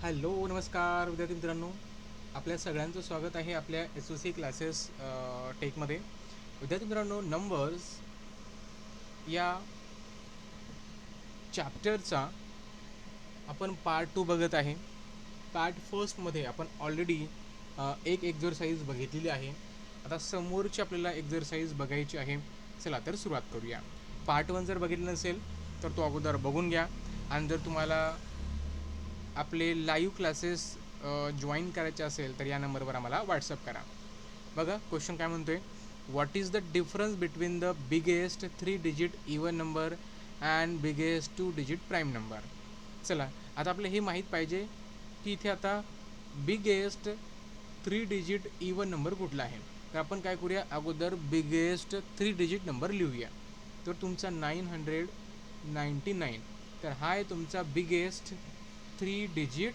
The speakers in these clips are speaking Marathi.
हॅलो नमस्कार विद्यार्थी मित्रांनो, आपल्या सगळ्यांचं स्वागत आहे आपल्या एस ओ सी क्लासेस टेकमध्ये. विद्यार्थी मित्रांनो, नंबर्स या चॅप्टरचा आपण पार्ट 2 बघत आहे. पार्ट फर्स्टमध्ये आपण ऑलरेडी एक एक्झरसाइज बघितलेली आहे. आता समोरची आपल्याला एक्झरसाइज बघायची आहे. चला तर सुरुवात करूया. पार्ट 1 जर बघितलं नसेल तर तो अगोदर बघून घ्या, आणि जर तुम्हाला आपले लाईव्ह क्लासेस जॉईन करायचे असेल तर या नंबरवर आम्हाला व्हॉट्सअप करा. बघा क्वेश्चन काय म्हणतोय, what is the difference between the biggest 3 digit even number and biggest 2 digit prime number. चला आता आपलं हे माहीत पाहिजे की इथे आता बिगेस्ट 3 डिजिट इवन नंबर कुठला आहे. तर आपण काय करूया, अगोदर बिगेस्ट 3 डिजिट नंबर लिहूया. तर तुमचा 999, तर हा आहे तुमचा बिगेस्ट 3 डिजिट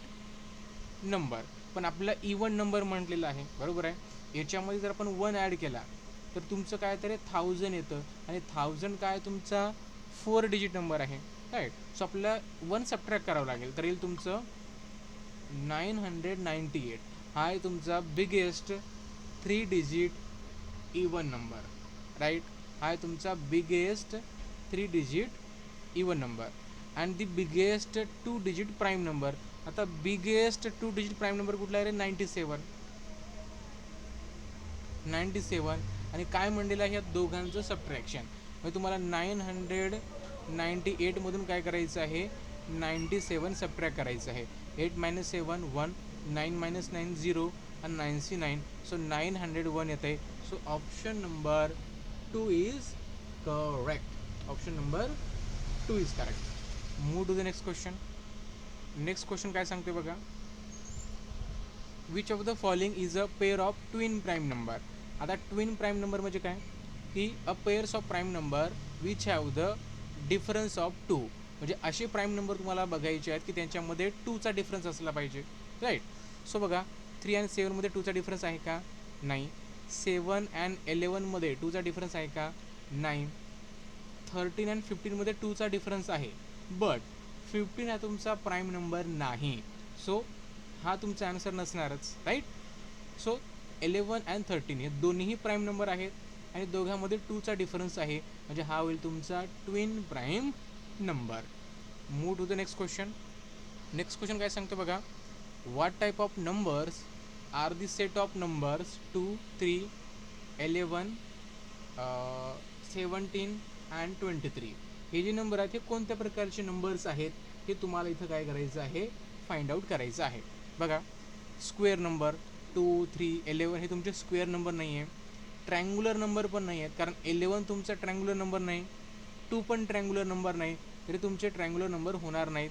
नंबर. पण आपला इवन नंबर म्हटलेला आहे, बरोबर आहे. याच्यामध्ये जर आपण 1 ॲड केला तर तुमचं काय तर 1000 येतं, आणि 1000 काय तुमचा 4 डिजिट नंबर आहे, राईट. सो आपल्याला 1 सबट्रॅक्ट करावं लागेल, तर येईल तुमचं 998. हा आहे तुमचा biggest 3 digit even number, right. हा आहे तुमचा biggest 3 digit even number. And the biggest 2 digit prime number. आता बिगेस्ट 2 डिजिट प्राईम नंबर कुठला आहे रे, 97. आणि काय म्हणलेलं आहे या दोघांचं सबट्रॅक्शन. मग तुम्हाला 998मधून काय करायचं आहे, 97 सबट्रॅक्ट करायचं आहे. 8 - 7 1, 9 - 9 0, आणि 99. सो 901 येत आहे. So option number 2 is correct. Option number 2 is correct. Move to the next question. Next question काय सांगते बघा, which of the following is a pair of twin prime number. आता ट्विन प्राईम नंबर म्हणजे काय, की a pairs of prime number which have the difference of 2. म्हणजे असे प्राईम नंबर तुम्हाला बघायचे आहेत की त्यांच्यामध्ये 2चा डिफरन्स असला पाहिजे, राईट. सो बघा, 3 आणि 7मध्ये 2चा डिफरन्स आहे का, नाही. 7 अँड 11मध्ये 2चा डिफरन्स आहे का, नाही. 13 अँड 15मध्ये 2चा डिफरन्स आहे, बट 15 हा तुमचा प्राईम नंबर नाही. सो हा तुमचा आन्सर नसणारच, राईट. सो 11 अँड 13 हे दोन्हीही प्राईम नंबर आहेत, आणि दोघांमध्ये 2चा डिफरन्स आहे, म्हणजे हा होईल तुमचा twin prime number. Move to the next question. Next question काय सांगतो बघा, what type of numbers are the set of numbers 2, 3, 11, 17 and 23. हे जे नंबर आहेत हे कोणत्या प्रकारचे नंबर्स आहेत हे तुम्हाला इथं काय करायचं आहे, फाइंड आउट करायचं आहे. बघा, स्क्वेअर नंबर 2, 3, 11 हे तुमचे स्क्वेअर नंबर नाही आहे. ट्रँग्युलर नंबर पण नाही आहेत, कारण 11 तुमचा ट्रँग्युलर नंबर नाही, 2 पण ट्रँग्युलर नंबर नाही, तरी तुमचे ट्रँग्युलर नंबर होणार नाहीत.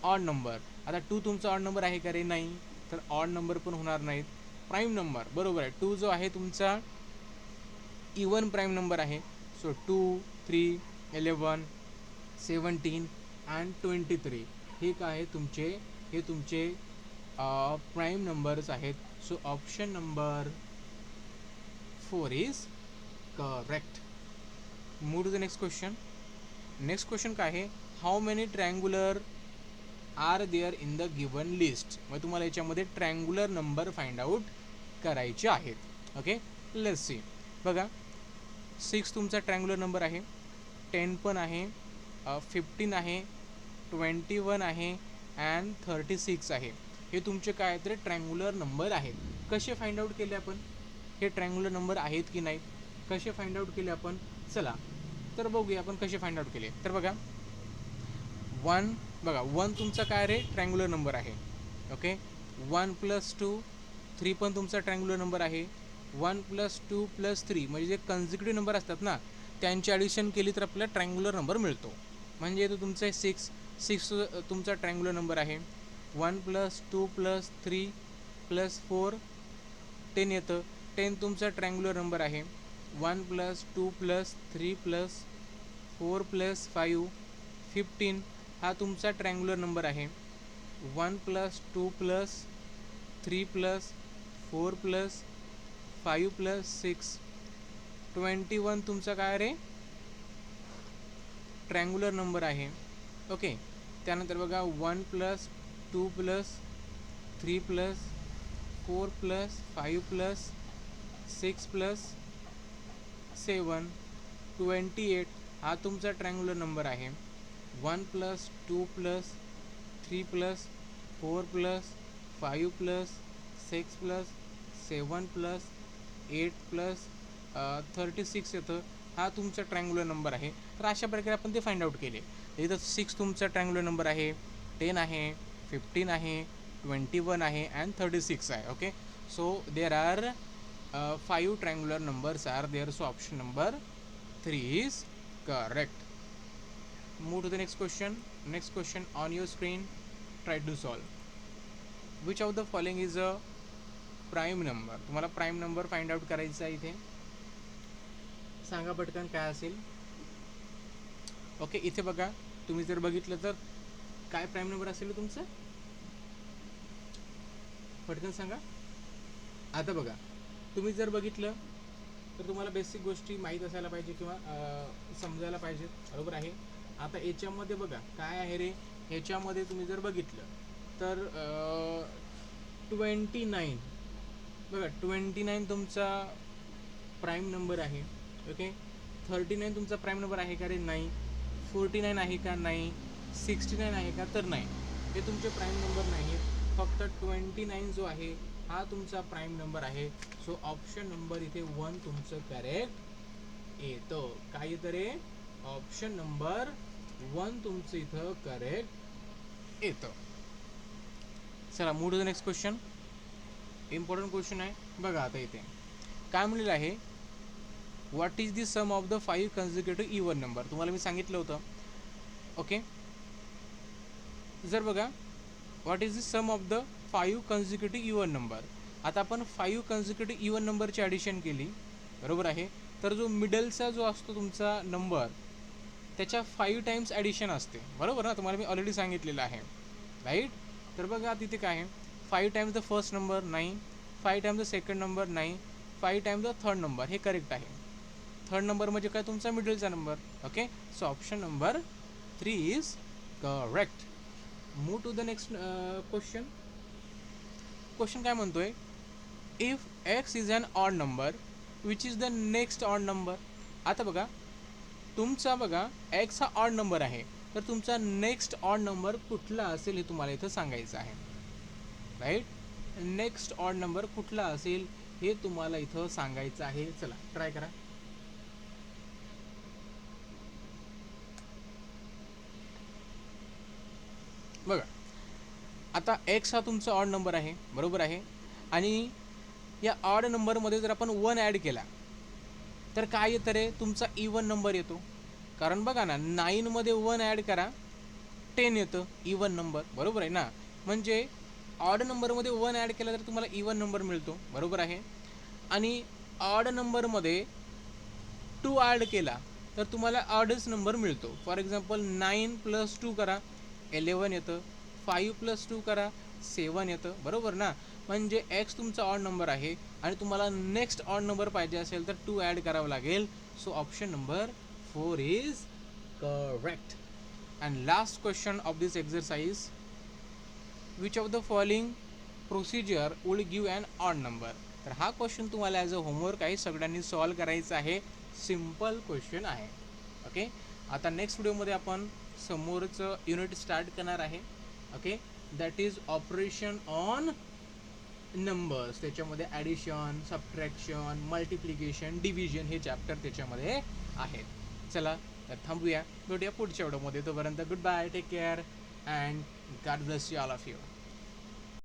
ऑड नंबर, आता 2 तुमचा ऑड नंबर आहे का रे, नाही, तर ऑड नंबर पण होणार नाहीत. प्राईम नंबर, बरोबर आहे, 2 जो आहे तुमचा इवन प्राईम नंबर आहे. सो 2, 3, 11, 17 अँड 23 हे काय आहे तुमचे, हे तुमचे प्राईम नंबर्स आहेत. So option number 4 is correct. Move to the next question. Next question काय आहे, how many triangular are there in the given list. मग तुम्हाला याच्यामध्ये ट्रँग्युलर नंबर फाइंड आउट करायचे आहेत. Okay, let's see. बघा, 6 तुमचा ट्रँग्युलर नंबर आहे, 10 पण आहे, 15 आहे, 21 आहे, अँड 36 आहे. हे तुमचे काय तर ट्रँग्युलर नंबर आहेत. कसे फाइंड आउट केले आपण, हे ट्रँग्युलर नंबर आहेत की नाही, कसे फाइंड आउट केले आपण, चला तर बघूया आपण कसे फाइंड आउट केले. तर बघा, 1, बघा 1 तुमचा काय रे, ट्रँग्युलर नंबर आहे. ओके, 1 + 2, 3 पण तुमचा ट्रँग्युलर नंबर आहे. 1 + 2 + 3 म्हणजे जे कन्झिक्युटिव्ह नंबर असतात ना, त्यांची ॲडिशन केली तर आपल्याला ट्रँग्युलर नंबर मिळतो. म्हणजे तो तुमचा 6 तुमचा ट्रँग्युलर नंबर आहे. 1 + 2 + 3 + 4 10 येतं. 10 तुमचा ट्रँग्युलर नंबर आहे. 1 + 2 + 3 + 4 + 5 15 हा तुमचा ट्रँग्युलर नंबर आहे. 1 + 2 + 3 + 4 + 5 + 6 21 तुमचा काय रे, ट्रँग्युलर नंबर आहे. ओके, त्यानंतर बघा 1 + 2 + 3 प्लस 4 प्लस 5 प्लस 6 प्लस 7 28 हा तुमचा ट्रँग्युलर नंबर आहे. 1 plus 2 plus 3 plus 4 plus 5 plus 6 plus 7 plus 8 plus 36 येतं. हा तुमचा ट्रँग्युलर नंबर आहे. तर अशा प्रकारे आपण ते फाइंड आउट केले. इथं 6 तुमचा ट्रँग्युलर नंबर आहे, 10 आहे, 15 आहे, 21 आहे अँड 36 आहे. Okay, so there are 5 triangular numbers are there, so option number 3 is correct. Move to the next question. Next question on your screen, try to solve. Which of the following is a prime number? तुम्हाला प्राइम नंबर फाइंड आउट करायचा आहे. इथे सांगा पटकन काय असेल. ओके, इथे बघा, तुम्ही जर बघितलं तर काय प्राइम नंबर असेल तुमचं, पटकन सांगा. आता बघा, तुम्ही जर बघितलं तर तुम्हाला बेसिक गोष्टी माहीत असायला पाहिजे किंवा समजायला पाहिजे, बरोबर आहे. आता याच्यामध्ये बघा काय आहे रे, ह्याच्यामध्ये तुम्ही जर बघितलं तर 29 बघा, 29 तुमचा प्राईम नंबर आहे. ओके, 39 तुमचा प्राईम नंबर आहे का रे, नाही. 49 आहे का, नाही. 69 आहे का, तर नाही. हे तुमचे प्राईम नंबर नाही, फक्त 29 जो आहे हा तुमचा प्राईम नंबर आहे. सो ऑप्शन नंबर इथे 1 तुमचं करेक्ट येतं. काय येतं रे, ऑप्शन नंबर 1 तुमचं इथं करेक्ट येतं. चला, move to the next question. Important question आहे बघा. आता इथे काय म्हणलेलं आहे, what is the sum of the 5 consecutive even number. तुम्हाला मी सांगितलं होतं. ओके, जर बघा, what is the sum of the 5 consecutive even number. आता आपण 5 कन्झिक्युटिव्ह इव्हन नंबरची ॲडिशन केली, बरोबर आहे. तर जो मिडलचा जो असतो तुमचा नंबर, त्याच्या 5 टाइम्स ॲडिशन असते, बरोबर ना. तुम्हाला मी ऑलरेडी सांगितलेलं आहे, राईट. तर बघा तिथे काय आहे, 5 टाइम्स द फर्स्ट नंबर नाही, 5 टाइम्स द सेकंड नंबर नाही, 5 टाइम्स द थर्ड नंबर. हे करेक्ट आहे. थर्ड नंबर म्हणजे काय, तुमचा मिडलचा number. Okay, so option number 3 is correct. Move to the next question. Question काय म्हणतोय, if X is an odd number which is the next odd number. आता बघा, तुमचा बघा एक्स हा ऑड नंबर आहे, तर तुमचा नेक्स्ट ऑड नंबर कुठला असेल हे तुम्हाला इथं सांगायचं आहे, राईट. नेक्स्ट ऑड नंबर कुठला असेल हे तुम्हाला इथं सांगायचं आहे. चला ट्राय करा. बघा, आता एक्स हा तुमचा ऑड नंबर आहे, बरोबर आहे. आणि या ऑड नंबरमध्ये जर आपण 1 ॲड केला तर काय येतं रे, तुमचा इवन नंबर येतो. कारण बघा ना, 9मध्ये 1 ॲड करा 10 येतं इवन नंबर, बरोबर आहे ना. म्हणजे ऑड नंबरमध्ये 1 ॲड केला तर तुम्हाला इवन नंबर मिळतो, बरोबर आहे. आणि ऑड नंबरमध्ये 2 ॲड केला तर तुम्हाला ऑडच नंबर मिळतो. फॉर एक्झाम्पल 9 + 2 करा 11 येतं, 5 + 2 करा 7 येतं, बरोबर ना. म्हणजे एक्स तुमचा ऑड नंबर आहे आणि तुम्हाला नेक्स्ट ऑड नंबर पाहिजे असेल तर 2 ॲड करावं लागेल. So option number 4 is correct. And last question of this exercise, which of the following procedure would give an odd number. तर हा क्वेश्चन तुम्हाला ॲज अ होमवर्क आहे, सगळ्यांनी सॉल्व करायचा आहे. सिम्पल क्वेश्चन आहे. ओके, आता नेक्स्ट व्हिडिओमध्ये आपण समोरचं युनिट स्टार्ट करणार आहे. Okay, that is operation on numbers. त्याच्यामध्ये ॲडिशन, सबट्रॅक्शन, मल्टिप्लिकेशन, डिव्हिजन हे चॅप्टर त्याच्यामध्ये आहेत. चला तर थांबूया, भेटूया पुढच्या व्हिडिओमध्ये. तोपर्यंत goodbye, take care and God bless you all of you.